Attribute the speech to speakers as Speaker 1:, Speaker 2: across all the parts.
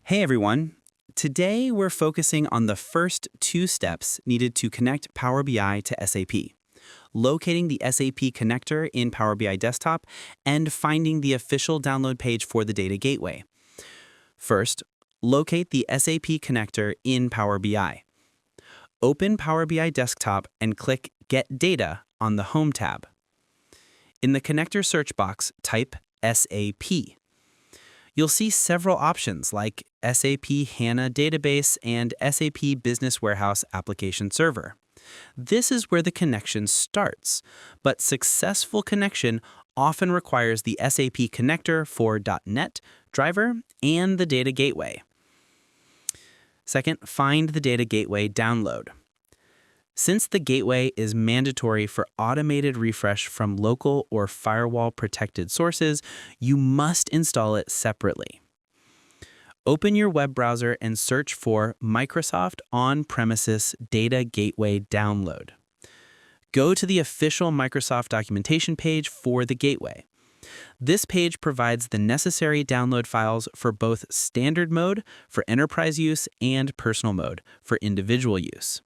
Speaker 1: Hey everyone. Today we're focusing on the first two steps needed to connect Power BI to SAP, locating the SAP connector in Power BI Desktop and finding the official download page for the data gateway. First, locate the SAP connector in Power BI. Open Power BI Desktop and click Get Data on the Home tab. In the connector search box, type SAP. You'll see several options like SAP HANA Database and SAP Business Warehouse Application Server. This is where the connection starts, but successful connection often requires the SAP connector for .NET, Driver, and the Data Gateway. Second, find the Data Gateway download. Since the gateway is mandatory for automated refresh from local or firewall-protected sources, you must install it separately. Open your web browser and search for Microsoft On-Premises Data Gateway Download. Go to the official Microsoft documentation page for the gateway. This page provides the necessary download files for both standard mode for enterprise use and personal mode for individual use.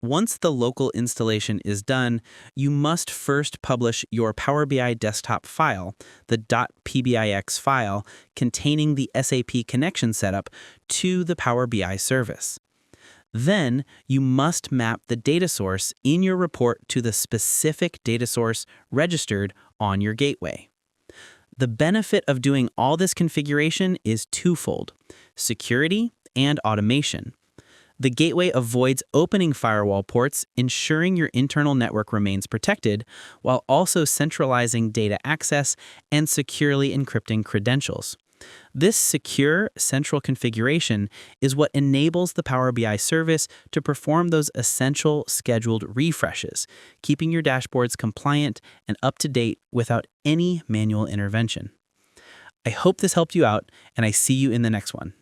Speaker 1: Once the local installation is done, you must first publish your Power BI desktop file, the .pbix file containing the SAP connection setup, to the Power BI service. Then, you must map the data source in your report to the specific data source registered on your gateway. The benefit of doing all this configuration is twofold: security and automation. The gateway avoids opening firewall ports, ensuring your internal network remains protected, while also centralizing data access and securely encrypting credentials. This secure central configuration is what enables the Power BI service to perform those essential scheduled refreshes, keeping your dashboards compliant and up to date without any manual intervention. I hope this helped you out, and I see you in the next one.